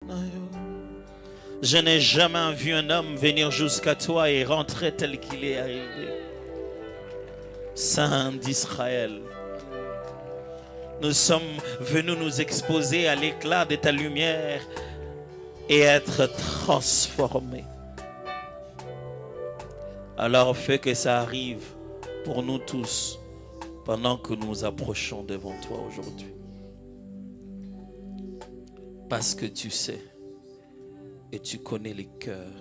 Je n'ai jamais vu un homme venir jusqu'à toi et rentrer tel qu'il est arrivé. Saint d'Israël, nous sommes venus nous exposer à l'éclat de ta lumière et être transformés. Alors fais que ça arrive pour nous tous pendant que nous approchons devant toi aujourd'hui. Parce que tu sais et tu connais les cœurs,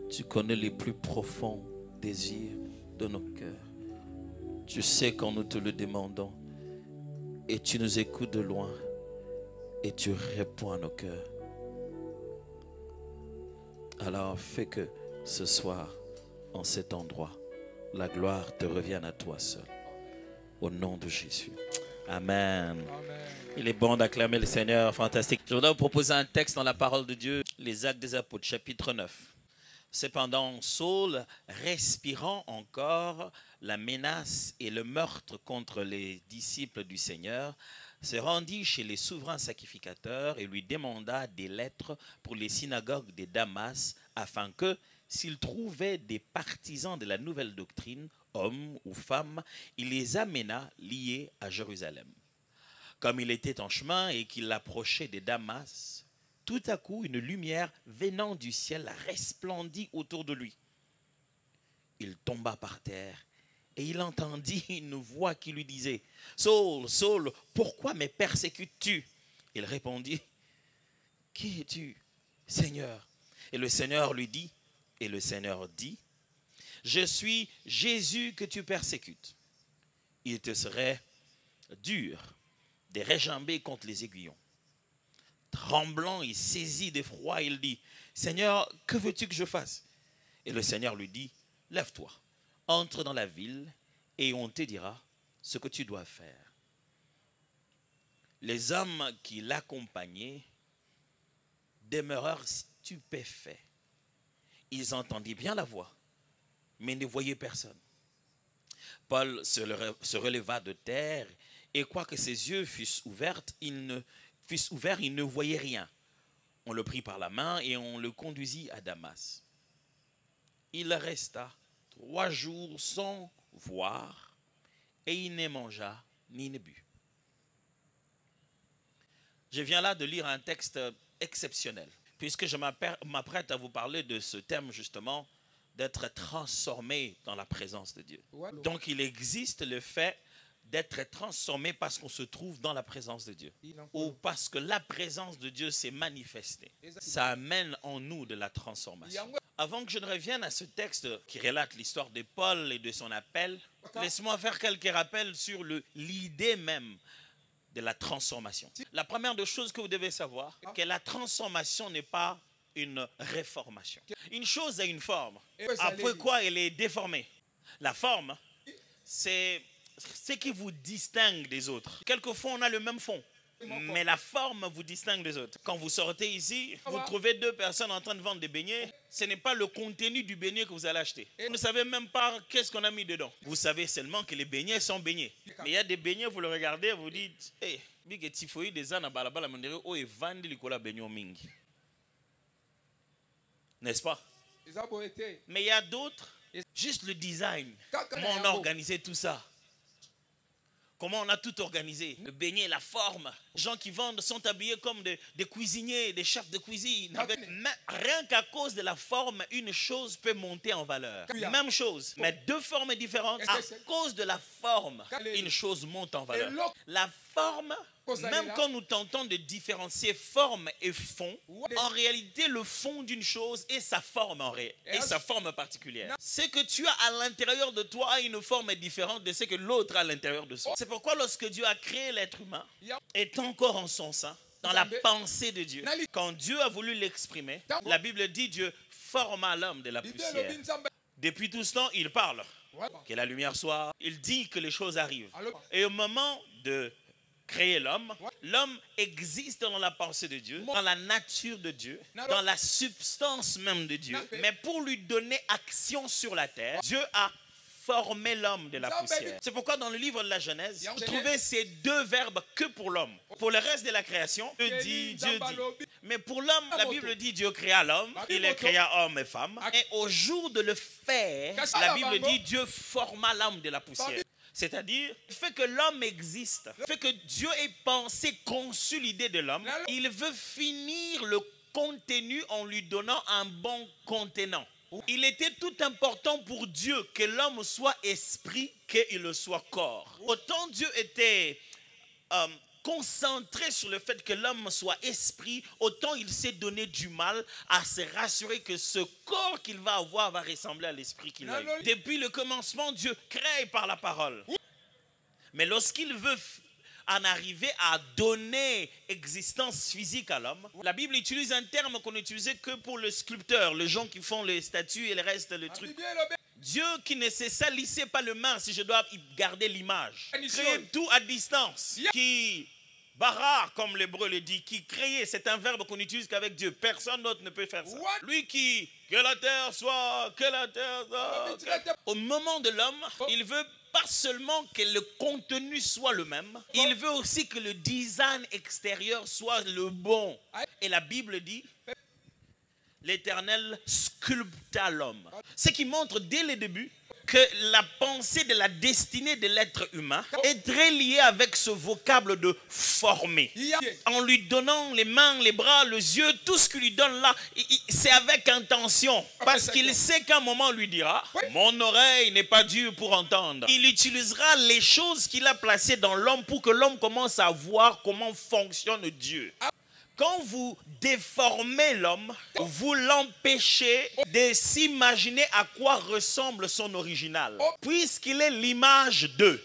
tu connais les plus profonds désirs de nos cœurs. Tu sais quand nous te le demandons et tu nous écoutes de loin et tu réponds à nos cœurs. Alors fais que ce soir, en cet endroit, la gloire te revienne à toi seul. Au nom de Jésus. Amen. Il est bon d'acclamer le Seigneur. Fantastique. Je voudrais vous proposer un texte dans la parole de Dieu. Les Actes des Apôtres, chapitre 9. Cependant, Saul, respirant encore la menace et le meurtre contre les disciples du Seigneur, se rendit chez les souverains sacrificateurs et lui demanda des lettres pour les synagogues de Damas, afin que, s'il trouvait des partisans de la nouvelle doctrine, hommes ou femmes, il les amena liés à Jérusalem. Comme il était en chemin et qu'il approchait de Damas, tout à coup une lumière venant du ciel resplendit autour de lui. Il tomba par terre et il entendit une voix qui lui disait « Saul, Saul, pourquoi me persécutes-tu » Il répondit « Qui es-tu, Seigneur ?» Et le Seigneur lui dit, et le Seigneur dit, « Je suis Jésus que tu persécutes. Il te serait dur de réjamber contre les aiguillons. » Tremblant et saisi d'effroi, il dit, « Seigneur, que veux-tu que je fasse ?» Et le Seigneur lui dit, « Lève-toi, entre dans la ville et on te dira ce que tu dois faire. » Les hommes qui l'accompagnaient demeurèrent stupéfaits. Ils entendaient bien la voix, mais ne voyaient personne. Paul se releva de terre et quoique ses yeux fussent ouverts, il ne voyait rien. On le prit par la main et on le conduisit à Damas. Il resta 3 jours sans voir et il ne mangea ni ne but. Je viens là de lire un texte exceptionnel, puisque je m'apprête à vous parler de ce thème justement, d'être transformé dans la présence de Dieu. Donc il existe le fait d'être transformé parce qu'on se trouve dans la présence de Dieu, ou parce que la présence de Dieu s'est manifestée. Ça amène en nous de la transformation. Avant que je ne revienne à ce texte qui relate l'histoire de Paul et de son appel, laisse-moi faire quelques rappels sur l'idée même de la transformation. La première des choses que vous devez savoir, c'est que la transformation n'est pas une réformation. Une chose a une forme, après quoi elle est déformée. La forme, c'est ce qui vous distingue des autres. Quelquefois, on a le même fond, mais la forme vous distingue des autres. Quand vous sortez ici, vous trouvez 2 personnes en train de vendre des beignets. Ce n'est pas le contenu du beignet que vous allez acheter. Vous ne savez même pas qu'est-ce qu'on a mis dedans. Vous savez seulement que les beignets sont beignets. Mais il y a des beignets, vous le regardez, vous dites, « Hey, n'est-ce pas? » Mais il y a d'autres, juste le design. Comment on a organisé tout ça? Comment on a tout organisé? Le beignet, la forme. Les gens qui vendent sont habillés comme des cuisiniers, des chefs de cuisine. Mais rien qu'à cause de la forme, une chose peut monter en valeur. Même chose, mais 2 formes différentes. À cause de la forme, une chose monte en valeur. La forme, même quand nous tentons de différencier forme et fond, en réalité, le fond d'une chose est sa forme et sa forme particulière. Ce que tu as à l'intérieur de toi a une forme différente de ce que l'autre a à l'intérieur de soi. C'est pourquoi lorsque Dieu a créé l'être humain, est encore en son sein, dans la pensée de Dieu. Quand Dieu a voulu l'exprimer, la Bible dit Dieu forma l'homme de la poussière. Depuis tout ce temps, il parle. Que la lumière soit. Il dit que les choses arrivent. Et au moment de créer l'homme, l'homme existe dans la pensée de Dieu, dans la nature de Dieu, dans la substance même de Dieu. Mais pour lui donner action sur la terre, Dieu a former l'homme de la poussière. C'est pourquoi dans le livre de la Genèse, vous trouvez ces deux verbes que pour l'homme. Pour le reste de la création, Dieu dit. Mais pour l'homme, la Bible dit Dieu créa l'homme, il les créa homme et femme. Et au jour de le faire, la Bible dit Dieu forma l'homme de la poussière. C'est-à-dire, le fait que l'homme existe, le fait que Dieu ait pensé, conçu l'idée de l'homme, il veut finir le contenu en lui donnant un bon contenant. Il était tout important pour Dieu que l'homme soit esprit, qu'il soit corps. Autant Dieu était concentré sur le fait que l'homme soit esprit, autant il s'est donné du mal à se rassurer que ce corps qu'il va avoir va ressembler à l'esprit qu'il a eu. Depuis le commencement, Dieu crée par la parole. Mais lorsqu'il veut en arriver à donner existence physique à l'homme, la Bible utilise un terme qu'on n'utilisait que pour le sculpteur, les gens qui font les statues et le reste, le truc. Dieu qui ne se salissait pas les mains, si je dois garder l'image, créait tout à distance, qui bara, comme l'hébreu le dit, qui créait, c'est un verbe qu'on n'utilise qu'avec Dieu. Personne d'autre ne peut faire ça. Lui qui, que la terre soit, que la terre soit. Au moment de l'homme, il veut pas seulement que le contenu soit le même, il veut aussi que le design extérieur soit le bon. Et la Bible dit, l'Éternel sculpta l'homme. Ce qui montre dès le début que la pensée de la destinée de l'être humain est très liée avec ce vocable de former. En lui donnant les mains, les bras, les yeux, tout ce qu'il lui donne là, c'est avec intention. Parce qu'il sait qu'à un moment on lui dira, mon oreille n'est pas dure pour entendre. Il utilisera les choses qu'il a placées dans l'homme pour que l'homme commence à voir comment fonctionne Dieu. Quand vous déformez l'homme, vous l'empêchez de s'imaginer à quoi ressemble son original. Puisqu'il est l'image d'eux.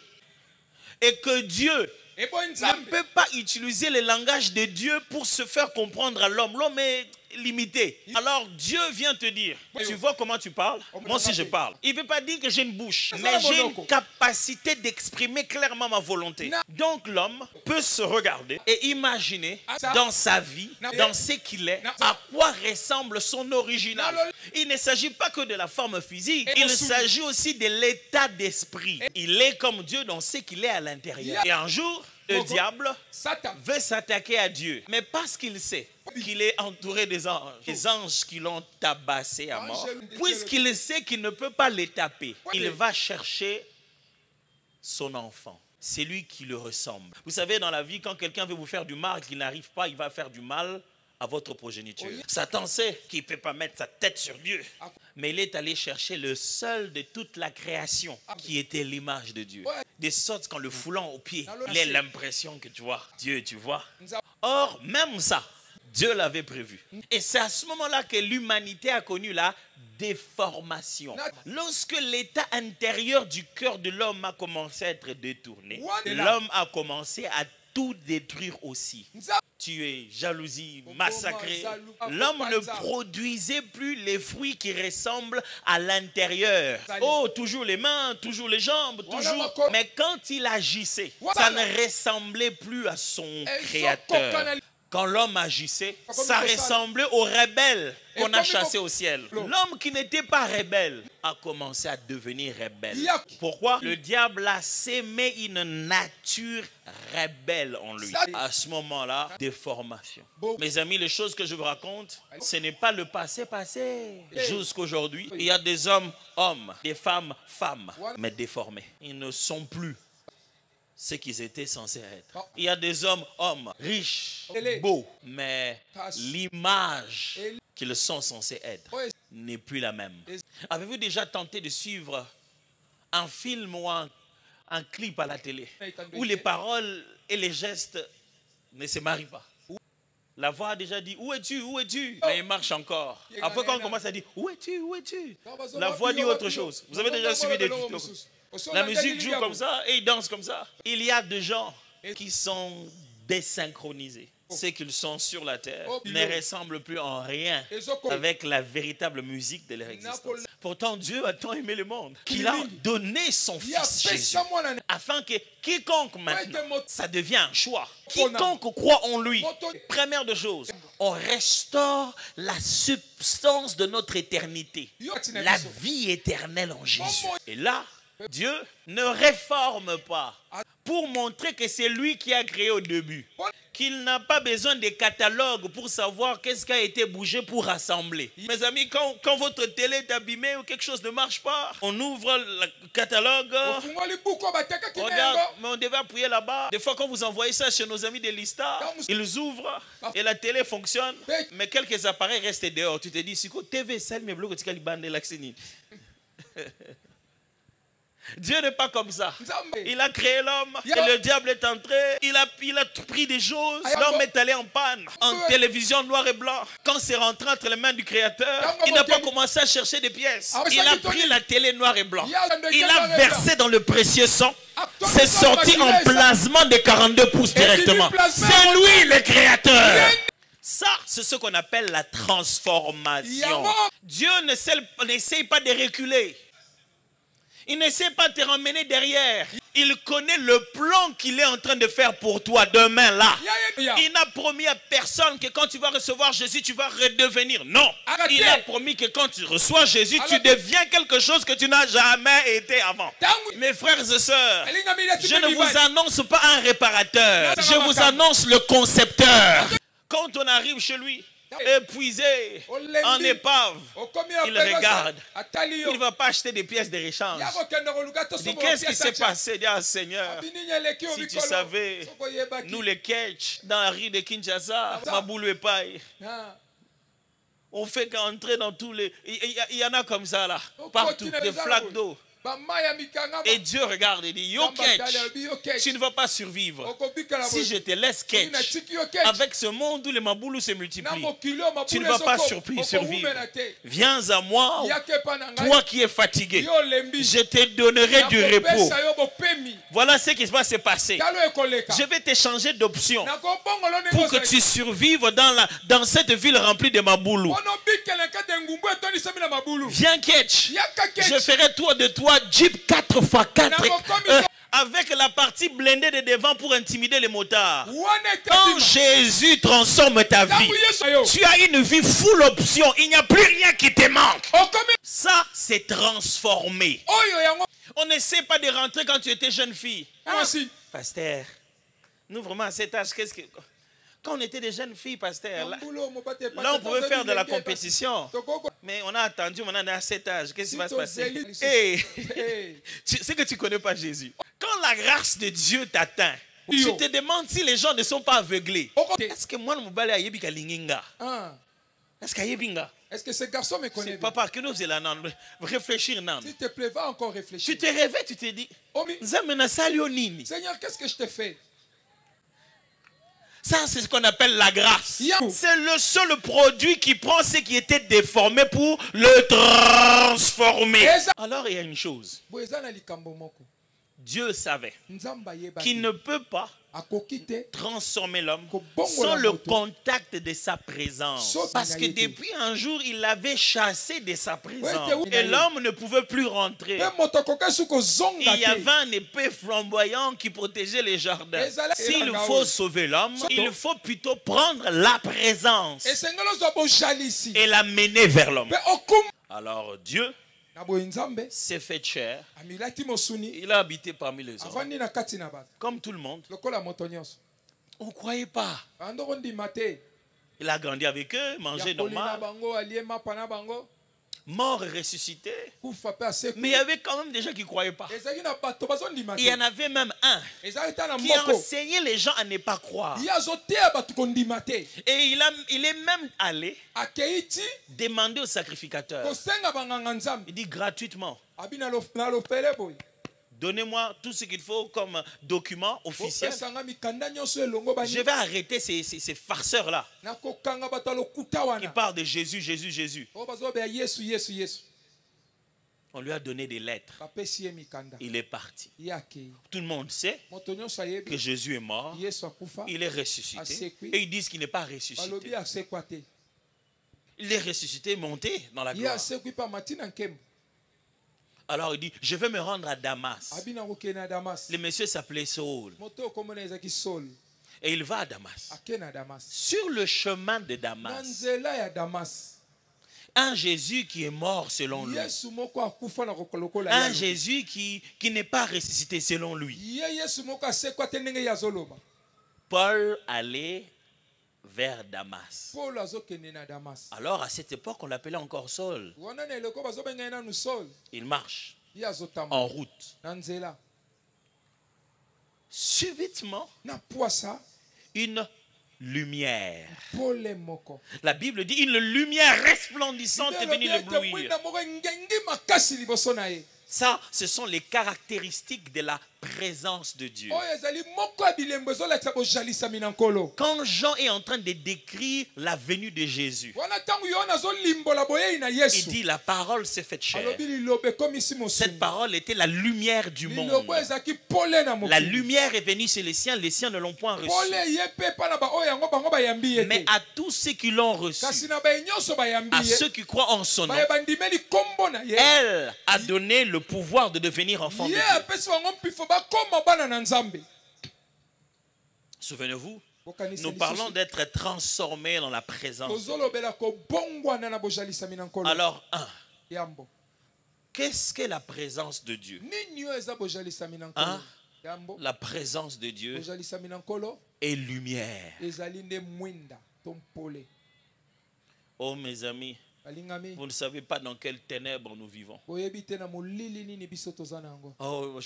Et que Dieu ne peut pas utiliser le langage de Dieu pour se faire comprendre à l'homme. L'homme est limité. Alors Dieu vient te dire, tu vois comment tu parles? Moi aussi je parle. Il ne veut pas dire que j'ai une bouche, mais j'ai une capacité d'exprimer clairement ma volonté. Donc l'homme peut se regarder et imaginer dans sa vie, dans ce qu'il est, à quoi ressemble son original. Il ne s'agit pas que de la forme physique, il s'agit aussi de l'état d'esprit. Il est comme Dieu dans ce qu'il est à l'intérieur. Et un jour, le diable veut s'attaquer à Dieu, mais parce qu'il sait qu'il est entouré des anges qui l'ont tabassé à mort, puisqu'il sait qu'il ne peut pas les taper, il va chercher son enfant. C'est lui qui le ressemble. Vous savez, dans la vie, quand quelqu'un veut vous faire du mal, qu'il n'arrive pas, il va faire du mal à votre progéniture. Satan sait qu'il ne peut pas mettre sa tête sur Dieu. Mais il est allé chercher le seul de toute la création qui était l'image de Dieu. De sorte qu'en le foulant au pied, il a l'impression que tu vois Dieu, tu vois. Or, même ça, Dieu l'avait prévu. Et c'est à ce moment-là que l'humanité a connu la déformation. Lorsque l'état intérieur du cœur de l'homme a commencé à être détourné, l'homme a commencé à tout détruire aussi. Tuer, jalousie, massacrer. L'homme ne produisait plus les fruits qui ressemblent à l'intérieur. Oh, toujours les mains, toujours les jambes, toujours. Mais quand il agissait, ça ne ressemblait plus à son créateur. Quand l'homme agissait, ça ressemblait aux rebelles qu'on a chassés au ciel. L'homme qui n'était pas rebelle a commencé à devenir rebelle. Pourquoi? Le diable a sémé une nature rebelle en lui. À ce moment-là, déformation. Mes amis, les choses que je vous raconte, ce n'est pas le passé. Jusqu'aujourd'hui, il y a des hommes, des femmes, mais déformés. Ils ne sont plus ce qu'ils étaient censés être. Il y a des hommes, riches, beaux, mais l'image qu'ils sont censés être n'est plus la même. Avez-vous déjà tenté de suivre un film ou un clip à la télé où les paroles et les gestes ne se marient pas? La voix a déjà dit, où es-tu, où es-tu? Mais il marche encore. Après quand on commence à dire, où es-tu, où es-tu? La voix dit autre chose. Vous avez déjà suivi des tutos? La musique joue comme ça et ils dansent comme ça. Il y a des gens qui sont désynchronisés. Ceux qu'ils sont sur la terre ne ressemblent plus en rien avec la véritable musique de leur existence. Pourtant, Dieu a tant aimé le monde qu'il a donné son Fils Jésus afin que quiconque maintenant, ça devient un choix. Quiconque croit en lui, première de choses, on restaure la substance de notre éternité. La vie éternelle en Jésus. Et là, Dieu ne réforme pas pour montrer que c'est lui qui a créé au début. Qu'il n'a pas besoin de catalogue pour savoir qu'est-ce qui a été bougé pour rassembler. Mes amis, quand votre télé est abîmée ou quelque chose ne marche pas, on ouvre le catalogue. Regarde, mais on devait appuyer là-bas. Des fois, quand vous envoyez ça chez nos amis de Lista, ils ouvrent et la télé fonctionne. Mais quelques appareils restent dehors. Tu te dis, si TV, ça, mais bloque, tu Dieu n'est pas comme ça. Il a créé l'homme et le diable est entré. Il a pris des choses. L'homme est allé en panne. En télévision noir et blanc. Quand c'est rentré entre les mains du Créateur, il n'a pas commencé à chercher des pièces. Il a pris la télé noir et blanc. Il a versé dans le précieux sang. C'est sorti en plasma de 42 pouces directement. C'est lui le Créateur. Ça, c'est ce qu'on appelle la transformation. Dieu n'essaye pas de reculer. Il n'essaie pas de te ramener derrière. Il connaît le plan qu'il est en train de faire pour toi demain là. Il n'a promis à personne que quand tu vas recevoir Jésus, tu vas redevenir. Non. Il a promis que quand tu reçois Jésus, tu deviens quelque chose que tu n'as jamais été avant. Mes frères et sœurs, je ne vous annonce pas un réparateur. Je vous annonce le concepteur. Quand on arrive chez lui, épuisé, en épave, il regarde. Il ne va pas acheter des pièces de rechange. Il dit, qu'est-ce qui s'est passé? Il dit, ah, Seigneur, si tu savais, nous les Ketch, dans la rue de Kinshasa, Maboulou et Paille, on fait qu'entrer dans tous les... Il y en a comme ça là, partout, des flaques d'eau. Et Dieu regarde et dit, yo Ketch, tu ne vas pas survivre. Si je te laisse Ketch, avec ce monde où les maboulous se multiplient, tu ne vas pas survivre. Viens à moi, toi qui es fatigué. Je te donnerai du repos. Voilà ce qui va se passer. Je vais te changer d'option pour que tu survives dans cette ville remplie de maboulous. Viens Ketch, je ferai toi de toi Jeep 4x4 avec la partie blindée de devant pour intimider les motards. Quand Jésus transforme ta vie, tu as une vie full option. Il n'y a plus rien qui te manque. Ça, c'est transformé. On n'essaie pas de rentrer quand tu étais jeune fille. Pasteur, nous vraiment à cet âge, qu'est-ce que... Quand on était des jeunes filles, pasteur, là on pouvait faire de la compétition. Mais on a attendu, maintenant à cet âge. Qu'est-ce qui va se passer? C'est que tu ne connais pas Jésus. Quand la grâce de Dieu t'atteint, tu te demandes si les gens ne sont pas aveuglés. Est-ce que moi, je me suis linginga? Est-ce que ce garçon me connaît? Papa, que nous allons réfléchir. S'il te plaît, va encore réfléchir. Tu te réveilles, tu te dis, Seigneur, qu'est-ce que je te fais? Ça, c'est ce qu'on appelle la grâce. C'est le seul produit qui prend ce qui était déformé pour le transformer. Alors, il y a une chose. Dieu savait qu'il ne peut pas transformer l'homme sans le contact de sa présence. Parce que depuis un jour, il l'avait chassé de sa présence. Et l'homme ne pouvait plus rentrer. Il y avait un épée flamboyant qui protégeait les jardins. S'il faut sauver l'homme, il faut plutôt prendre la présence et l'amener vers l'homme. Alors Dieu s'est fait chair. Il a habité parmi les hommes. Comme tout le monde. On ne croyait pas. Il a grandi avec eux, mangé normal. Mort et ressuscité. Mais il y avait quand même des gens qui ne croyaient pas. Il y en avait même un qui enseignait les gens à ne pas croire. Et il est même allé demander au sacrificateur. Il dit gratuitement, donnez-moi tout ce qu'il faut comme document officiel. Je vais arrêter ces farceurs-là qui parlent de Jésus, Jésus, Jésus. On lui a donné des lettres. Il est parti. Tout le monde sait que Jésus est mort. Il est ressuscité. Et ils disent qu'il n'est pas ressuscité. Il est ressuscité, monté dans la gloire. Alors il dit, je vais me rendre à Damas. Le monsieur s'appelait Saul. Et il va à Damas. Sur le chemin de Damas, Un Jésus qui est mort selon lui. Yesu moko akufa na kokolokola Un ya. Jésus qui n'est pas ressuscité selon lui. Yesu moko asekwa te ndenge ya zoloba. Paul allait vers Damas. Paul azokende na Damas. Alors à cette époque, on l'appelait encore Saul. Wana na eloko bazobenga na nu Saul. Il marche Ye azotamba en route. na nzela. Subitement, Na poisa une lumière. Paul moko. La Bible dit une lumière resplendissante est venue l'éblouir. Mwina moko ngengi makasi liboso na ye. Ça, ce sont les caractéristiques de la présence de Dieu. Oyo ezali moko ya bilembo ezolakisa bozalisami na nkolo. Quand Jean est en train de décrire la venue de Jésus, Wana tangu Yohana azolimbola boyei na il Yesu. dit la parole s'est faite chair. Alobi liloba ekomisi mosungu. Cette parole était la lumière du monde. Liloba ezalaki pole na mokili. La lumière est venue chez les siens ne l'ont point reçue. Pole ye pe pa na ba oyo yango bango bayambi ye te. Mais à tous ceux qui l'ont reçu, Kasi na baye nyonso bayambi à ye. ceux qui croient en son nom, Baye bandimeli kombo na ye. elle a donné le pouvoir de devenir enfant de Ye Dieu. apesi bango mpifo bakoma bana na Nzambe. Souvenez-vous, Bokanisa nous lisusu. parlons d'être transformés dans la présence. Tozolobela kobongwana na bozalisami na nkolo. Alors, Yambo. qu'est-ce que la présence de Dieu? Nini oyo eza bozalisami na nkolo? Yambo. La présence de Dieu Bozalisami na nkolo est lumière. ezali nde mwinda to mpole. Oh mes amis, Balingami. vous ne savez pas dans quelles ténèbres nous vivons. Boyebi te na molili nini biso toza na yango. Oh,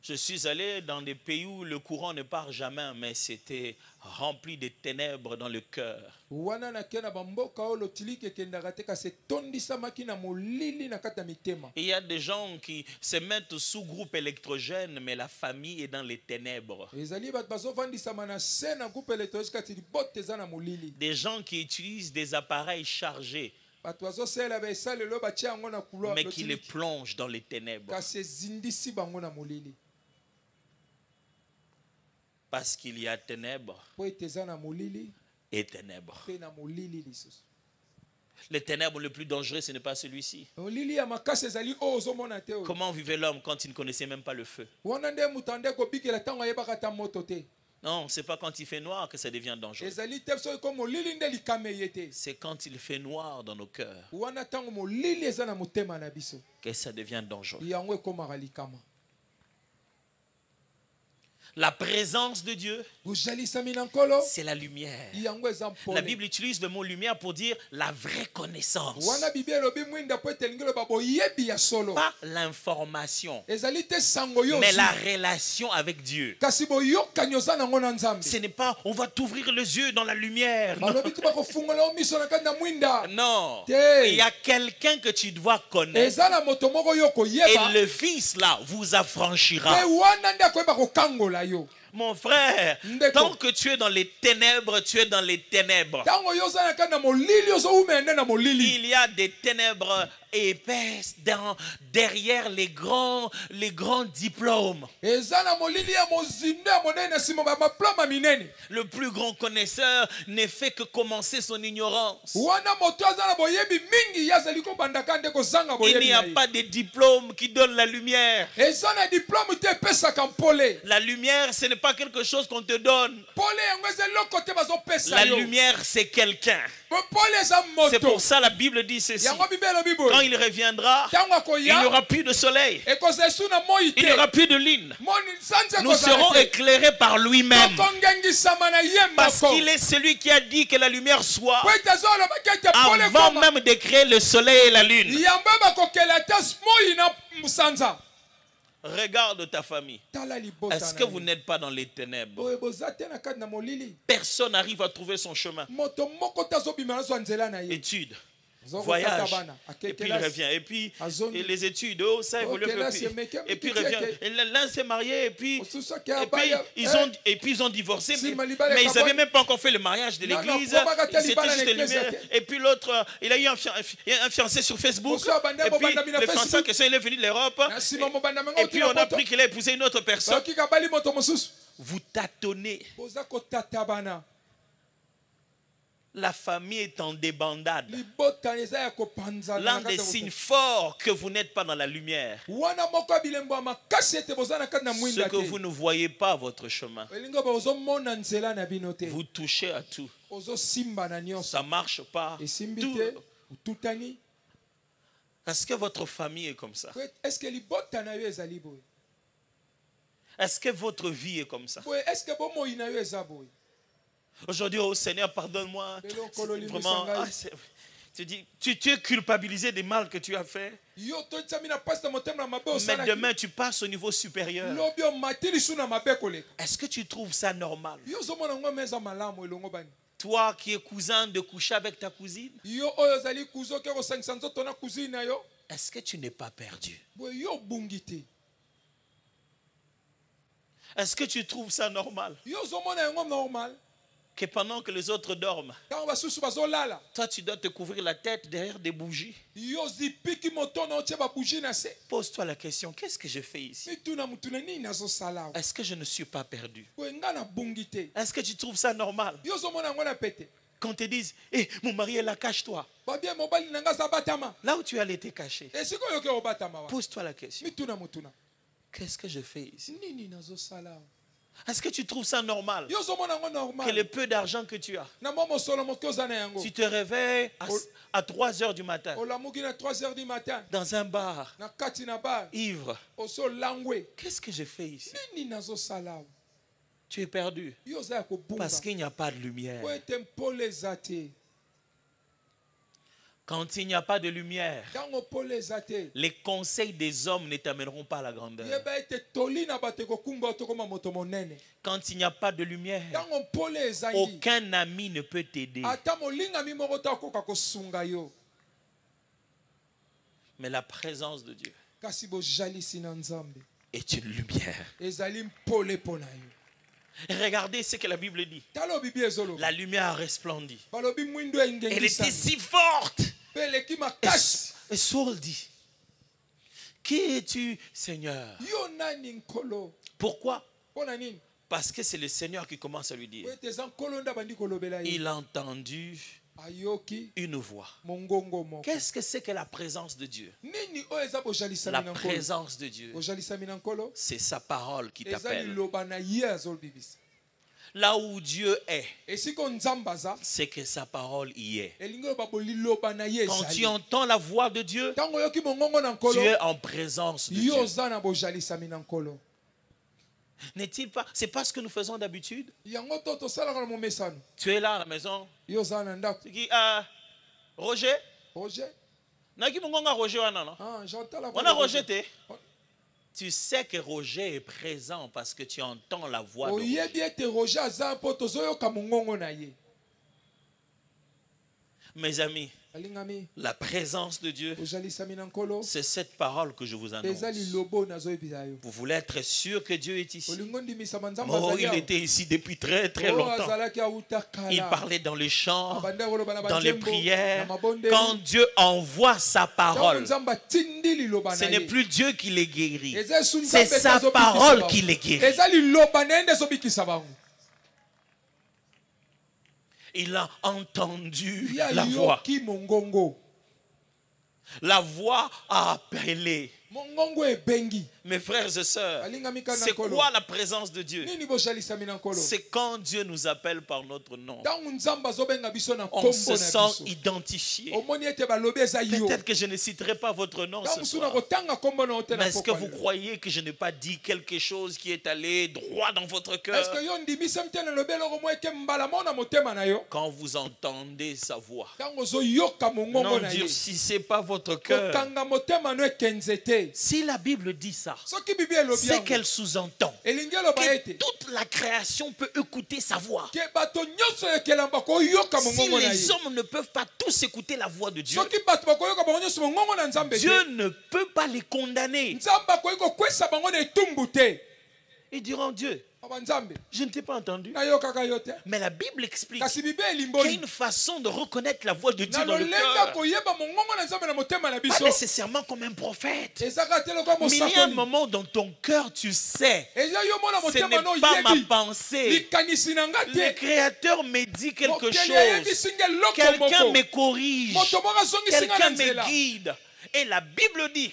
je suis allé dans des pays où le courant ne part jamais, mais c'était rempli de ténèbres dans le cœur. Wana na kena bamboka o lotilike kendaka te kasi tondisamaki na molili na kata mitema. Il y a des gens qui se mettent sous groupe électrogène, mais la famille est dans les ténèbres. Ezali bat bazovandisama na se na groupe électronique kati libote eza na molili. Des gens qui utilisent des appareils chargés, Bato bazosala ba esalelo batia yango na couloir mais qui les lotilike. plongent dans les ténèbres. Kasi ezindisi bango na molili. Parce qu'il y a ténèbres Po ete eza na molili et ténèbres. pe na molili lisusu. Les ténèbres le plus dangereux, ce n'est pas celui-ci. Molili ya makasi ezali o ozomona te o. Comment vivait l'homme quand il ne connaissait même pas le feu? Wana nde mutande ko bikela tango ayebaka ta moto te. Non, c'est pas quand il fait noir que ça devient dangereux. Ezali te so ko molili nde likame yete. C'est quand il fait noir dans nos cœurs Wana tango molili eza na motema na biso. que ça devient dangereux. Yango ekomaka likama. La présence de Dieu, Bozalisami na nkolo c'est la lumière. yango eza mpole. La Bible utilise le mot lumière pour dire la vraie connaissance, Wana Bible elobi mwinda po ete elingi loba boyebi ya solo. pas l'information, Ezali te sango yo mais ozwi. la relation avec Dieu. Kasi boyokani oza nango na Nzambe. Ce n'est pas on va t'ouvrir les yeux dans la lumière. Non. Balobi te bakofungola o miso na kati na mwinda. Non. Te. Il y a quelqu'un que tu dois connaître. Eza na moto moko yo Et koyeba. le Fils là vous affranchira. Pe wana nde akoyeba kokangola yo. Mon frère, Ndeko. tant que tu es dans les ténèbres, tu es dans les ténèbres. Tango yo oza na kati na molili ozowumela nde na molili. Il y a des ténèbres épaisses derrière les grands diplômes. Eza na molili ya mozindo ya monene na nsima ba maploma minene. Le plus grand connaisseur ne fait que commencer son ignorance. Wana moto aza na boyebi mingi yazali kobandaka nde kozanga Il boyebi n'y na a ye. pas de diplôme qui donne la lumière. Eza na diplôme te epesaka mpole. La lumière, ce n'est pas quelque chose qu'on te donne. Pole yango eza eloko te bazopesa La yo. lumière, c'est quelqu'un. Pole eza C'est moto. pour ça la Bible dit ceci. Yango Bible elobi Quand boye. il reviendra, Tango il n'y akoya aura plus de soleil. ekozala esu na moi Il n'y te. aura plus de lune. Moni sanze Nous ekozala serons te. éclairés par lui-même. Tokongengisama na ye Parce moko. qu'il est celui qui a dit que la lumière soit Po ete azolobaki ete pole avant koma. même de créer le soleil et la lune. Yambo bakokela te moi na musanza. Regarde ta famille. Tala libota Est-ce na que ye. vous n'êtes pas dans les ténèbres? Boye boza te na kati na molili. Personne n'arrive à trouver son chemin. Moto moko tazobima nazwa nzela na ye. Étude, Zoko voyage, kata bana. et puis il revient. Et puis Azondi. et les études, oh, ça évolue un peu Classe, plus. mais que- Et puis il mais revient. que- Et l'un s'est marié et puis Osusa ke Et puis, abaya. ils ont divorcé, Si, mais Malibale ils Kabon- n'avaient même pas encore fait le mariage de Non, non, l'église. faut pas gâter C'était Libale à juste l'église, lumière. ok. Et puis l'autre, il a eu un fiancé sur Facebook. Bonsoir, Bandem, Et puis Bandam, il a le Facebook. fiancé, que ça, il est venu de l'Europe. Merci, maman, bandam, Et puis on a appris qu'il a épousé une autre personne. Soki kabali moto mosusu. Vous tâtonnez. Boza kotata bana. La famille est en débandade. Libota eza ya kopanzana. L'un na kati des ya signes boto. forts que vous n'êtes pas dans la lumière. Wana moko ya bilembo ya makasi ete boza na kati na Ce mwinda que te. vous ne voyez pas votre chemin. Elingo bazomona nzela na bino te. Vous touchez à tout. Ozosimba na nyonso. Ça ne marche pas. Esimbi Tout- te. Tutani. Est-ce que votre famille est comme ça? Est-ce que libota na yo ezali boy? Est-ce que votre vie est comme ça? Est-ce que bomo ina yo ezaboy? Aujourd'hui, oh Seigneur, pardonne-moi. Vraiment, tu dis, tu es culpabilisé des mal que tu as fait. Mais demain, tu passes au niveau supérieur. Est-ce que tu trouves ça normal? Toi qui es cousin de coucher avec ta cousine, est-ce que tu n'es pas perdu? Est-ce que tu trouves ça normal? Que pendant que les autres dorment, toi tu dois te couvrir la tête derrière des bougies. Pose-toi la question, qu'est-ce que je fais ici? Est-ce que je ne suis pas perdu? Est-ce que tu trouves ça normal? Quand on te dise, hey, mon mari est là, cache-toi. Là où tu allais te cacher, pose-toi la question, qu'est-ce que je fais ici? Est-ce que tu trouves ça normal que le peu d'argent que tu as, tu te réveilles à 3 heures du matin dans un bar, ivre? Qu'est-ce que je fais ici? Tu es perdu parce qu'il n'y a pas de lumière. Quand il n'y a pas de lumière, les conseils des hommes ne t'amèneront pas à la grandeur. Quand il n'y a pas de lumière, aucun ami ne peut t'aider. Mais la présence de Dieu est une lumière. Regardez ce que la Bible dit. La lumière a resplendi. Elle était si forte. Et Saul dit, qui es-tu, Seigneur? Pourquoi? Parce que c'est le Seigneur qui commence à lui dire. Il a entendu une voix. Qu'est-ce que c'est que la présence de Dieu? La présence de Dieu, c'est sa parole qui t'appelle. Là où Dieu est, c'est que sa parole y est. Quand tu entends la voix de Dieu, tu es en présence de Dieu. N'est-il pas? C'est pas ce que nous faisons d'habitude. Tu es là à la maison. Tu dis, Roger. Roger. Roger. On a Roger. Tu sais que Roger est présent parce que tu entends la voix de Roger. Mes amis, la présence de Dieu, c'est cette parole que je vous annonce. Vous voulez être sûr que Dieu est ici? Oh, il était ici depuis très très longtemps. Il parlait dans les chants, dans les prières. Quand Dieu envoie sa parole, ce n'est plus Dieu qui les guérit, c'est sa parole qui les guérit. Il a entendu la voix. La voix a appelé. Mes frères et sœurs, c'est quoi la présence de Dieu? C'est quand Dieu nous appelle par notre nom. On se sent identifié. Peut-être que je ne citerai pas votre nom ce soir. Mais est-ce que vous croyez que je n'ai pas dit quelque chose qui est allé droit dans votre cœur? Quand vous entendez sa voix, n'endurcissez pas votre cœur. Si la Bible dit ça, c'est qu'elle sous-entend que toute la création peut écouter sa voix. Si les hommes ne peuvent pas tous écouter la voix de Dieu, Dieu ne peut pas les condamner. Ils diront, Dieu, je ne t'ai pas entendu. Mais la Bible explique qu'il y a une façon de reconnaître la voix de Dieu dans le cœur. Pas nécessairement comme un prophète. Mais il y a un moment dans ton cœur, tu sais, ce n'est pas ma pensée. Le Créateur me dit quelque chose. Quelqu'un me corrige. Quelqu'un me guide. Et la Bible dit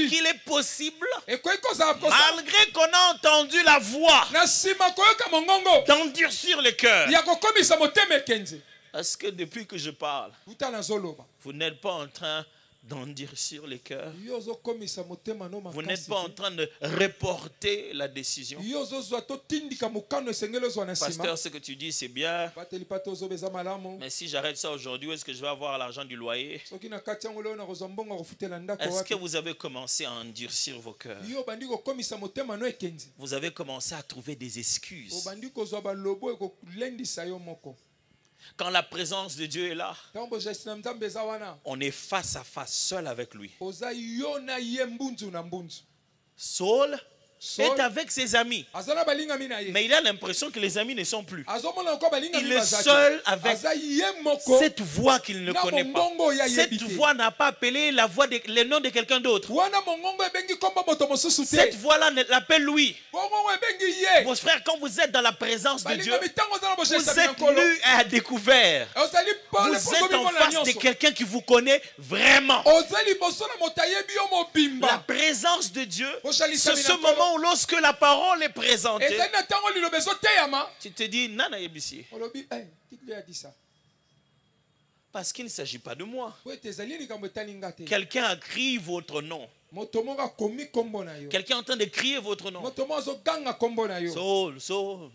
qu'il est possible, malgré qu'on a entendu la voix, d'endurcir le cœur. Est-ce que depuis que je parle, uta nazoloba vous n'êtes pas en train d'endurcir les cœurs? yo ozokomisa motema no Vous n'êtes makasi pas en te. train de reporter la décision? yo ozozwa totindika mokano esengeli ozwa na nsima Pasteur, ce que tu dis, c'est bien. bateli pate ozoba eza malamu Mais si j'arrête ça aujourd'hui, où est-ce que je vais avoir l'argent du loyer? soki na kati yango leo nakozwa mbongo ya kofutela ndako Est-ce que wapi vous avez commencé à endurcir vos cœurs? yo obandi kokomisa motema no ekenzi Vous avez commencé à trouver des excuses. obandi kozwa balobo ekolendisa yo moko Quand la présence de Dieu est là, ntango bogesti na nzambe eza wana on est face à face, seul avec lui. oza yo na ye mbunzu na mbunzu Saul Saul est avec ses amis. aza na balingami na ye Mais il a l'impression que les amis ne sont plus. azomona loko balingami Il est bazaki. seul avec aza ye moko cette voix qu'il ne na connaît pas. mongongo ya Cette yebi te. voix n'a pas appelé la voix le nom de quelqu'un d'autre. wana mongongo ebengi kombo moto mosusu te Cette voix-là l'appelle lui. mongongo ebengi ye Vos frères, quand vous êtes dans la présence de Dieu, balingami ntango oza na vous bogesti êtes nus à découvert. ozali pole Vous êtes en pozomimona face de nyonso quelqu'un qui vous connaît vraiment. oza liboso na moto ayebi yo La mobimba présence de Dieu, c'est Oshalisami ce na tolo. moment où lorsque la parole est présentée, ezali na ntango liloba ezoteyama tu te dis, Nana Yebisi, olobi tikile ya disa parce qu'il ne s'agit pas de moi. po ete ezali likambo etali nga te Quelqu'un a crié votre nom. moto moko akomi kombo na yo Quelqu'un est en train de crier votre nom. moto moko azoganga kombo na yo Saul, Saul.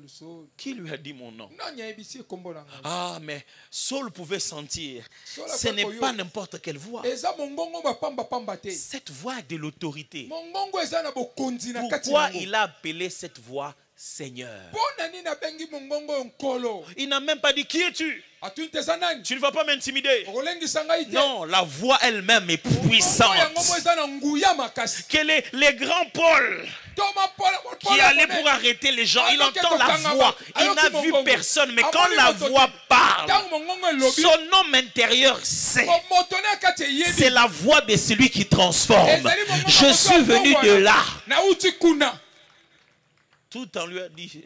Saul Qui lui a dit mon nom? nani ayebisi ye kombo na ngai Ah, mais Saul pouvait sentir. Saul Ce n'est akoyoka. pas n'importe quelle voix. eza mongongo bapambapamba te Cette voix a de l'autorité. mongongo eza na bokonzi na kati Pourquoi yango il a appelé cette voix Seigneur? mpo na nini abengi mongongo oyo nkolo Il n'a même pas dit qui es-tu? atuni te eza nani Tu ne vas pas m'intimider. okolengisa ngai te Non, la voix elle-même est mongongo yango mo puissante. eza na nguya makasi Quel est les grands Paul toma qui allait pour arrêter les gens? Il entend la voix. Il n'a vu personne. Mais quand la voix parle, ntango mongongo elobi son homme intérieur sait. moto na kati eyebi C'est la voix de celui qui transforme. ezali mongongo Je moto suis venu de là. nauti kuna Tout en lui a dit,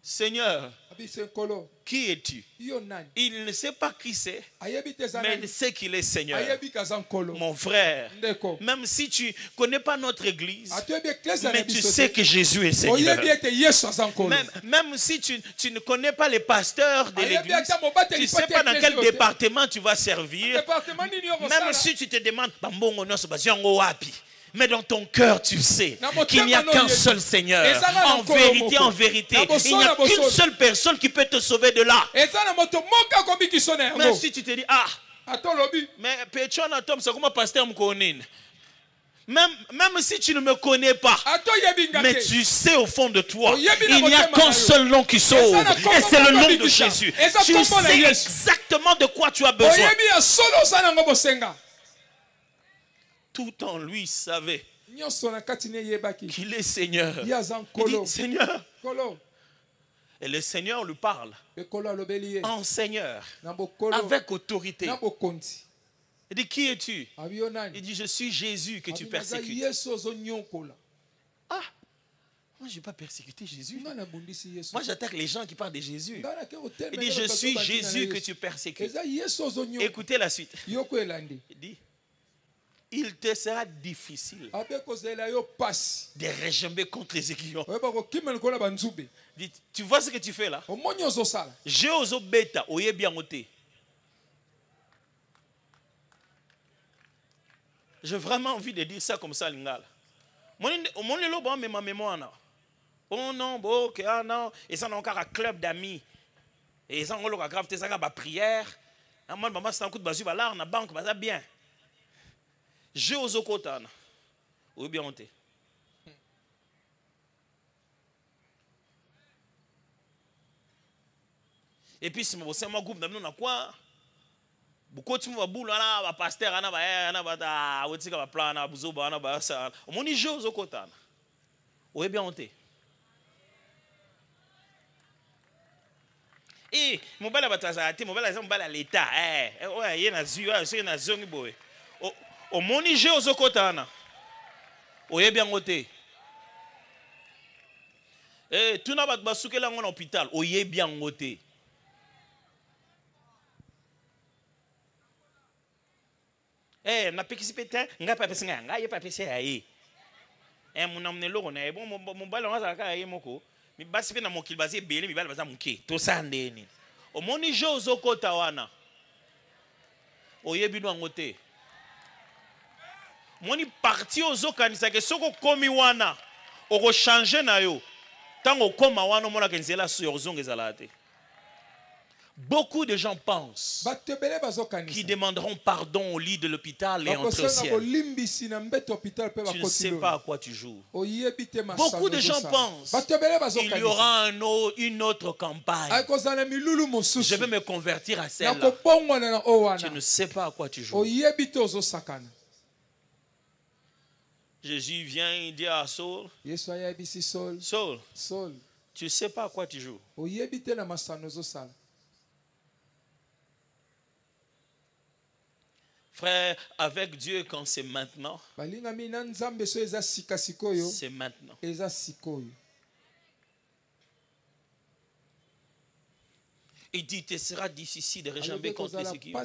Seigneur, abisi nkolo qui es-tu? yo nani Il ne sait pas qui c'est, ayebi te eza mais nani il sait qu'il est Seigneur. ayebi kaza nkolo Mon frère, ndeko même si tu ne connais pas notre église, atoyebi eklesa na mais tu biso sais te que Jésus est Seigneur. oyebi ete yesu aza nkolo Même si tu ne connais pas les pasteurs de ayebi l'église, ata tu mobateli ne sais pas dans quel département tu vas servir, département nini yo même kosala si tu te demandes, Bambongo nyonso bazwi yango wapi? Mais dans ton cœur, tu sais Na motema qu'il n'y a no qu'un yesu. seul Seigneur. Ezanga na En nkolo vérité, moko. en vérité, Na boso il n'y na a qu'une boso. seule personne qui peut te sauver de là. eza na moto moko akomi so na Même yango si tu te dis, ah, ata olobi mais Petrona Tom, c'est comment pasteur Mkonine? Même si tu ne me connais pas, ata oyebi nga mais te tu sais au fond de toi, Oyebi na il n'y a motema qu'un na yo. seul nom qui sauve, Eza na kombo et c'est le moko nom de bikisa. Jésus. Eza Tu kombo na sais Yesu. exactement de quoi tu as besoin. oyebi ya solo oza nango bosenga Tout en lui savait nyonso na kati ne eyebaki qu'il est Seigneur. ye aza Il nkolo dit Seigneur. nkolo Et le Seigneur lui parle ekolo alobeli ye en Seigneur, na bokolo avec autorité. na bokonzi Il dit, qui es-tu? abi yo nani Il dit, je suis Jésus que tu Abi naza persécutes. yesu ozonyokola Ah, moi je n'ai pas persécuté Jésus. nga nabundisi yesu Moi j'attaque les gens qui parlent de Jésus. nga nake kotelema Il dit, je suis Jésus que tu persécutes. eza yesu ozonyoka Écoutez la suite. yoko elandi Il dit, il te sera difficile abe kozela yo pasi de réjamber contre les aiguillons. oyeba kokima likolo ya banzube Il dit, tu vois ce que tu fais là? omoni ozosala Je ozo beta oyebi yango te. J'ai vraiment envie de dire ça comme ça, Lingala. Mon lelo bon, mais ma mémoire, non. Oh non, bon, ok, ah non. Et ça, on a encore un club d'amis. Et ça, on a grave, ça, on a prière. Ah, moi, maman, c'est un coup de basu, là, on a banque, ça bien. Je ozo kota, ou bien on te. Et puis, c'est mon groupe d'amis, on a quoi? Beaucoup de gens là, ba pasteur, ana ba ta, wetika ba plan, ana buzoba, ana ba sa. Omoni jeu zo kotana. Oye bien onté. Eh, mobala bataza te, mobala za mobala l'état. Ouais, yena zu, yena zongi boy. Omoni jeu zo kotana. Oye bien onté. Eh, tuna ba basukela ngona hôpital, oye bien onté. Eh, na pekisi pete nga pa pesi nga ye pa pesi aye. Eh, muna mneloko na bon mobala ngazaka aye moko. Mi basi pe na mokili bazi ebele mi bala baza muke. To sandeni. Omoni jo ozokota wana. Oyebi no angote. Moni parti ozokanisa ke soko komi wana. Oko changer na yo. Tango koma wana mona kenzela sur zongezala te. Beaucoup de gens pensent qu'ils demanderont pardon au lit de l'hôpital et entre au ciel. Tu ne sais pas à quoi tu joues. Beaucoup de gens pensent qu'il y aura une autre campagne. Je vais me convertir à celle-là. Tu ne sais pas à quoi tu joues. Jésus vient et dit à Saul, Saul, tu ne sais pas à quoi tu joues. Frère, avec Dieu, quand c'est maintenant, c'est maintenant. Il dit, il sera difficile de réjamber contre les équipes.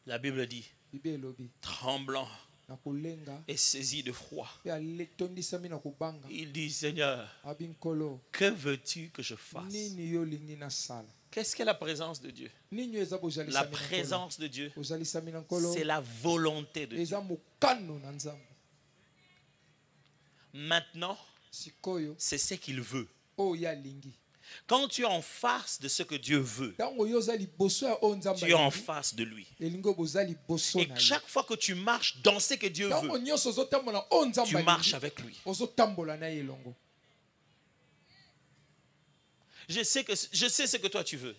La Bible dit, tremblant et saisi de froid, il dit, Seigneur, que veux-tu que je fasse? Qu'est-ce qu'est la présence de Dieu? La présence de Dieu, c'est la volonté de Dieu. Maintenant, c'est ce qu'il veut. Quand tu es en face de ce que Dieu veut, tu es en face de lui. Et chaque fois que tu marches dans ce que Dieu veut, tu marches avec lui. Je sais ce que toi tu veux.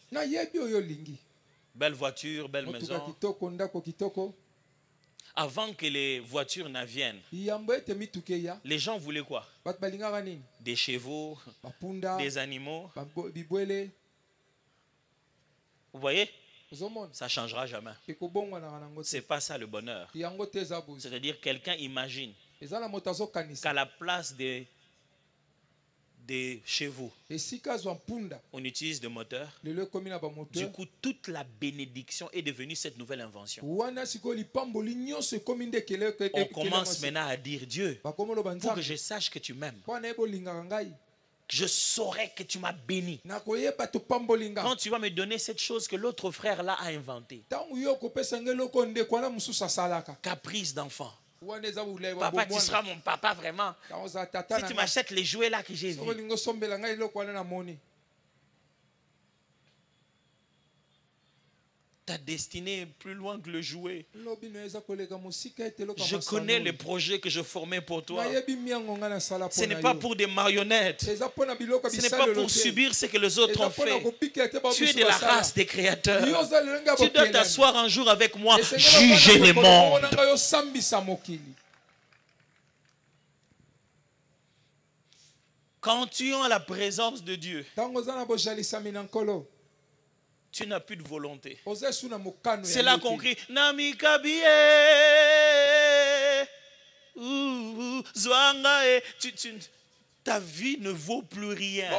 Belle voiture, belle maison. Avant que les voitures n'viennent, les gens voulaient quoi? Des chevaux, des animaux. Vous voyez? Ça ne changera jamais. Ce n'est pas ça le bonheur. C'est-à-dire quelqu'un imagine qu'à la place des chevaux, on utilise des moteurs. Du coup, toute la bénédiction est devenue cette nouvelle invention. On commence maintenant à dire, Dieu, pour que je sache que tu m'aimes, je saurai que tu m'as béni. Quand tu vas me donner cette chose que l'autre frère là a inventée, caprice d'enfant. Papa, tu seras mon papa vraiment. Si tu m'achètes les jouets là que j'ai vus. Ta destinée est plus loin que le jouet. Je connais les projets que je formais pour toi. Ce n'est pas pour des marionnettes. Ce n'est pas pour subir ce que les autres ont fait. Tu es de la race des créateurs. Tu dois t'asseoir un jour avec moi, juger les mondes. Quand tu es en la présence de Dieu, tu n'as plus de volonté. C'est là qu'on crie Namikabie ta vie ne vaut plus rien.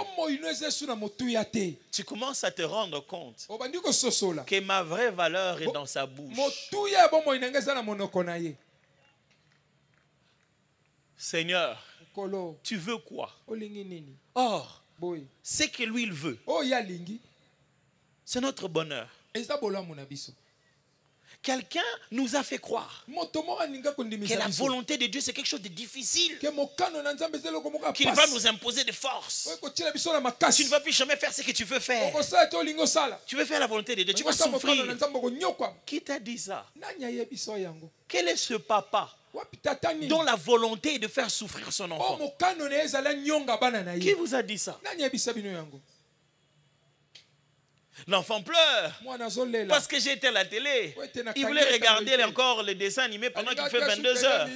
Tu commences à te rendre compte que ma vraie valeur est dans sa bouche. Seigneur, tu veux quoi? Or, ce que lui il veut, c'est notre bonheur. Quelqu'un nous a fait croire que la volonté de Dieu c'est quelque chose de difficile, qu'il va nous imposer de force. Tu ne vas plus jamais faire ce que tu veux faire. Tu veux faire la volonté de Dieu, tu vas souffrir. Qui t'a dit ça? Quel est ce papa dont la volonté est de faire souffrir son enfant? Qui vous a dit ça? L'enfant pleure parce que j'étais à la télé. Il voulait regarder encore les dessins animés pendant qu'il fait 22 heures.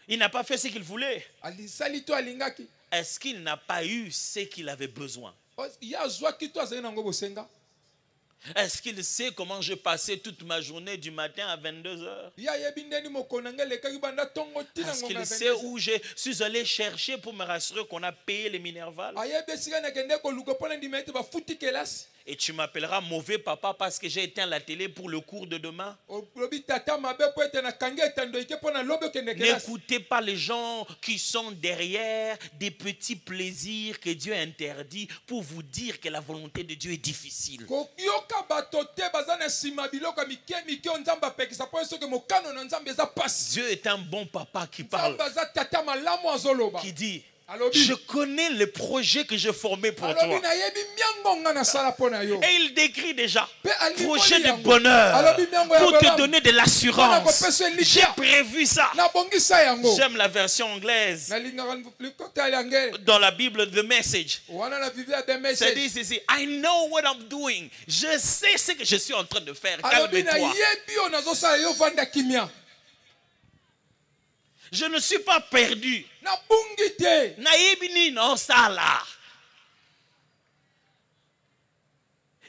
Il n'a pas fait ce qu'il voulait. Est-ce qu'il n'a pas eu ce qu'il avait besoin? Est-ce qu'il sait comment je passais toute ma journée du matin à 22 heures? Est-ce qu'il sait où je suis allé chercher pour me rassurer qu'on a payé les Minerval? Et tu m'appelleras mauvais papa parce que j'ai éteint la télé pour le cours de demain. N'écoutez pas les gens qui sont derrière des petits plaisirs que Dieu interdit pour vous dire que la volonté de Dieu est difficile. Dieu est un bon papa qui parle, qui dit: je connais le projet que j'ai formé pour toi. Et il décrit déjà projet de bonheur pour te donner de l'assurance. J'ai prévu ça. J'aime la version anglaise. Dans la Bible, The Message. C'est dit ceci: I know what I'm doing. Je sais ce que je suis en train de faire. Calme-toi. Je ne suis pas perdu. Naïbini non ça là.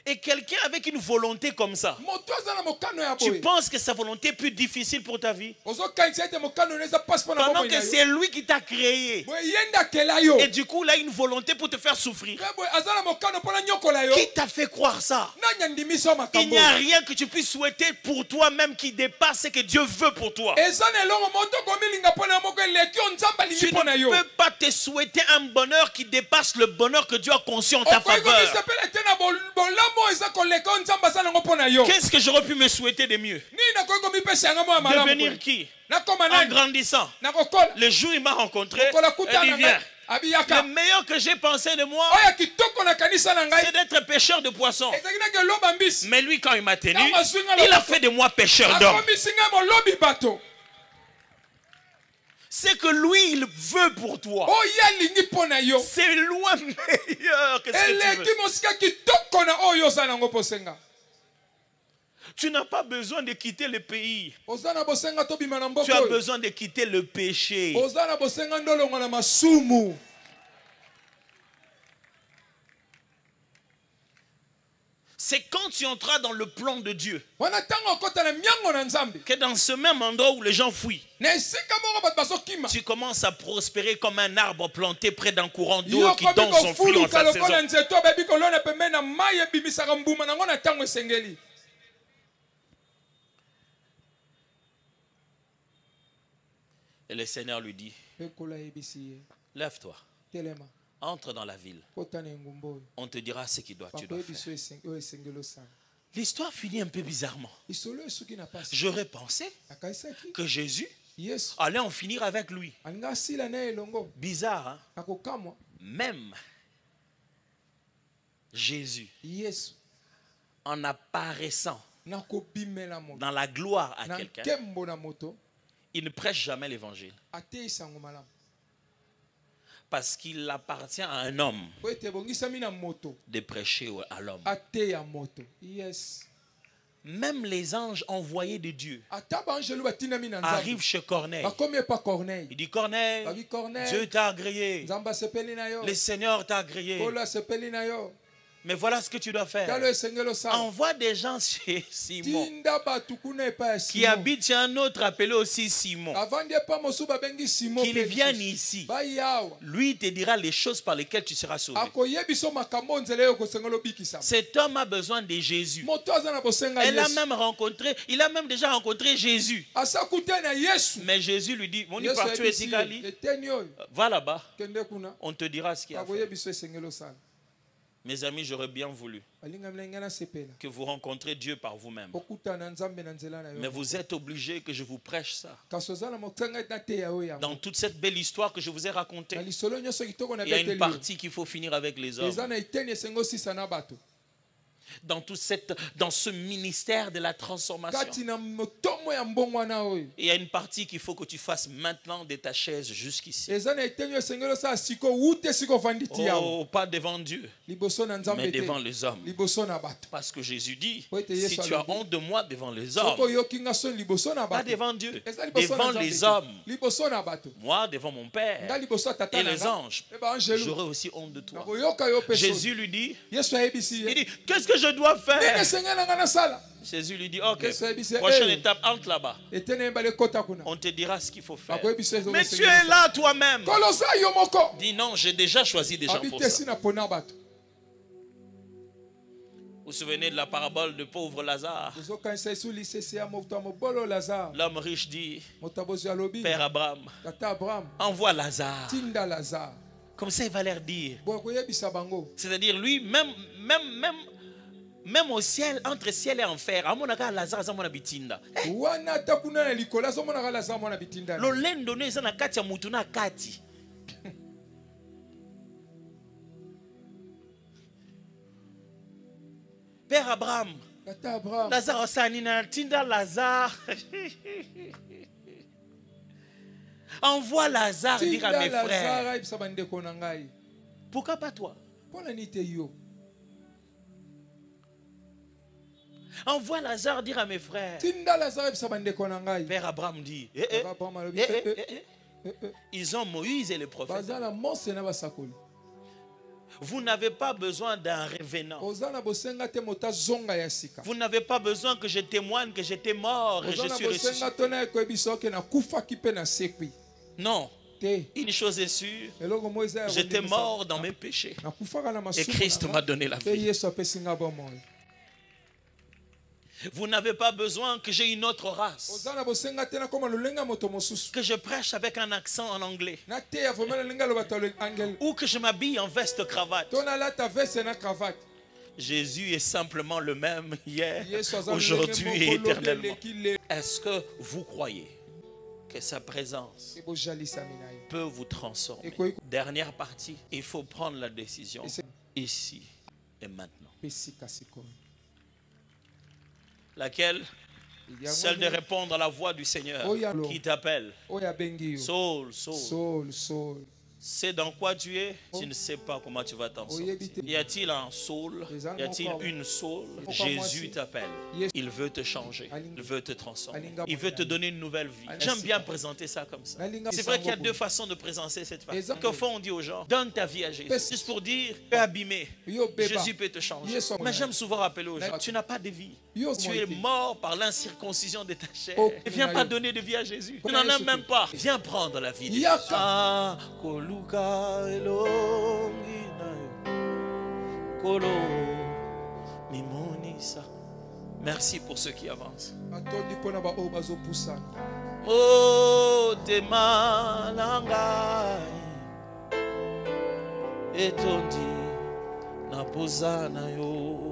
Et quelqu'un avec une volonté comme ça, tu penses que sa volonté est plus difficile pour ta vie? Pendant que c'est lui qui t'a créé. Et du coup, il a une volonté pour te faire souffrir. Qui t'a fait croire ça? Il n'y a rien que tu puisses souhaiter pour toi-même qui dépasse ce que Dieu veut pour toi. Tu ne peux pas te souhaiter un bonheur qui dépasse le bonheur que Dieu a conçu en ta faveur. Qu'est-ce que j'aurais pu me souhaiter de mieux? Devenir qui? En grandissant. Le jour où il m'a rencontré, il dit: viens. Le meilleur que j'ai pensé de moi, c'est d'être pêcheur de poissons. Mais lui, quand il m'a tenu, il a fait de moi pêcheur d'hommes. C'est que lui, il veut pour toi. C'est loin meilleur que ce que tu veux. Tu n'as pas besoin de quitter le pays. Tu as besoin de quitter le péché. C'est quand tu entreras dans le plan de Dieu que dans ce même endroit où les gens fuient, tu commences à prospérer comme un arbre planté près d'un courant d'eau qui donne son fruit en sa saison. Et le Seigneur lui dit: lève-toi. Entre dans la ville. On te dira ce que tu dois faire. L'histoire finit un peu bizarrement. J'aurais pensé que Jésus allait en finir avec lui. Bizarre, hein? Même Jésus, en apparaissant dans la gloire à quelqu'un, il ne prêche jamais l'évangile. Parce qu'il appartient à un homme de prêcher à l'homme. Même les anges envoyés de Dieu arrivent chez Corneille. Il dit: Corneille, Dieu t'a agréé. Le Seigneur t'a agréé. Mais voilà ce que tu dois faire. Envoie des gens chez Simon, qui habite chez un autre appelé aussi Simon, qu'il vienne ici. Lui te dira les choses par lesquelles tu seras sauvé. Cet homme a besoin de Jésus. Il a même déjà rencontré Jésus. Mais Jésus lui dit: mon va là-bas, on te dira ce qu'il y a à faire. Mes amis, j'aurais bien voulu que vous rencontrez Dieu par vous-même. Mais vous êtes obligés que je vous prêche ça. Dans toute cette belle histoire que je vous ai racontée, il y a une partie qu'il faut finir avec les hommes. Dans ce ministère de la transformation, il y a une partie qu'il faut que tu fasses maintenant de ta chaise jusqu'ici. Oh, pas devant Dieu, mais devant les hommes. Parce que Jésus dit: si tu as honte de moi devant les hommes, pas devant Dieu, devant les hommes, moi devant mon Père et les anges, j'aurai aussi honte de toi. Jésus lui dit: qu'est-ce que je dois faire? Jésus lui dit: ok, prochaine étape, entre là-bas. On te dira ce qu'il faut faire. Mais tu es là toi-même. Dis: non, j'ai déjà choisi des gens pour ça. Vous vous souvenez de la parabole de pauvre Lazare? L'homme riche dit, Père Abraham, envoie Lazare. Comme ça, il va leur dire. C'est-à-dire, lui, même au ciel, entre ciel et enfer, Lazare azamona bitinda. Lolendo ne zana kati ya mutu na kati. Père Abraham, Lazare osanina tinda Lazare. Envoie Lazare dire à mes frères. Pourquoi pas toi? Envoie Lazare dire à mes frères. Père Abraham dit, ils ont Moïse et les prophètes. Vous n'avez pas besoin d'un revenant. Vous n'avez pas besoin que je témoigne que j'étais mort et je suis ressuscité. Non. Une chose est sûre, j'étais mort dans mes péchés et Christ m'a donné la vie. Vous n'avez pas besoin que j'ai une autre race, que je prêche avec un accent en anglais ou que je m'habille en veste cravate. Jésus est simplement le même hier, aujourd'hui et éternellement. Est-ce que vous croyez que sa présence peut vous transformer? Dernière partie, il faut prendre la décision ici et maintenant. Laquelle? Celle de répondre à la voix du Seigneur qui t'appelle. Saul, Saul. C'est dans quoi tu es? Tu ne sais pas comment tu vas t'en sortir. Y a-t-il un Saul? Y a-t-il une Saul? Jésus t'appelle. Il veut te changer. Il veut te transformer. Il veut te donner une nouvelle vie. J'aime bien présenter ça comme ça. C'est vrai qu'il y a deux façons de présenter cette façon. Quelquefois on dit aux gens, donne ta vie à Jésus. Juste pour dire, tu es abîmé. Jésus peut te changer. Mais j'aime souvent rappeler aux gens, tu n'as pas de vie. Tu es mort par l'incirconcision de ta chair. Ne viens pas donner de vie à Jésus. Tu n'en as même pas. Viens prendre la vie de Jésus. Merci pour ceux qui avancent. Oh, tema nangai etondi na pozana yo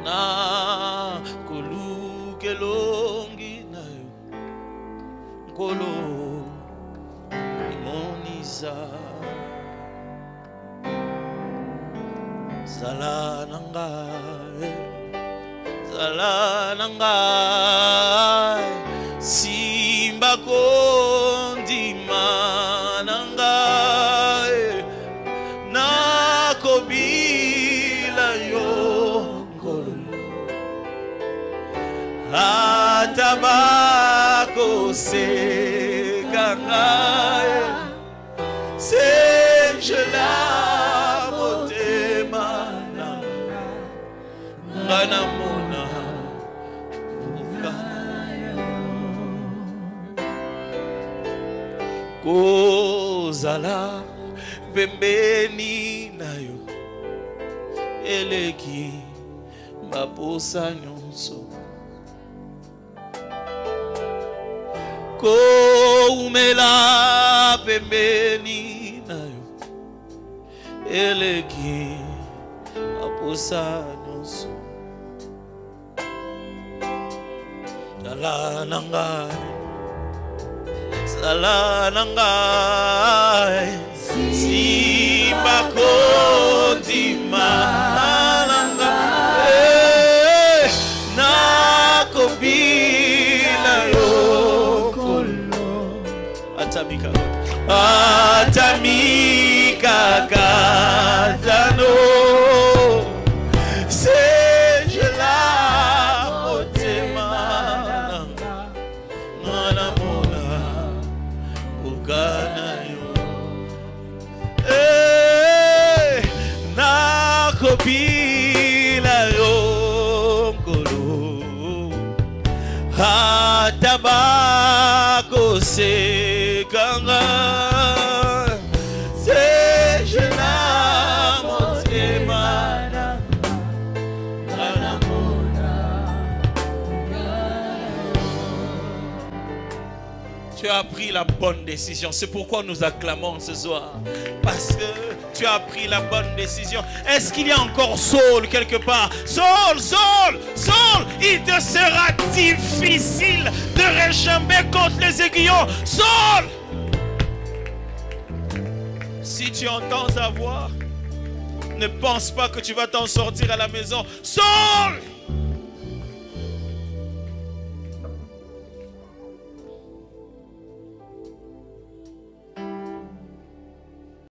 na kolukelongi na yo nkolo imonisa zala nangai simba kondima nangai nakobila yo nkolo atabako sekangai senjela motema ngana mona kozala pembeni na yo eleki baposa nyonso koumela pembeni na yo eleki baposa nyonso zala nangai simba kondima nangai nakobila yo kolo atamika katano sejela motema ngana mona ugana yo nakobila yo kolo atabako sekanga sejela motema as pris la bonne décision. C'est pourquoi nous acclamons ce soir. Parce que tu as pris la bonne décision. Est-ce qu'il y a encore Saul quelque part? Saul, Saul, Saul, il te sera difficile de réchamber contre les aiguillons. Saul! Si tu entends sa voix, ne pense pas que tu vas t'en sortir à la maison. Saul!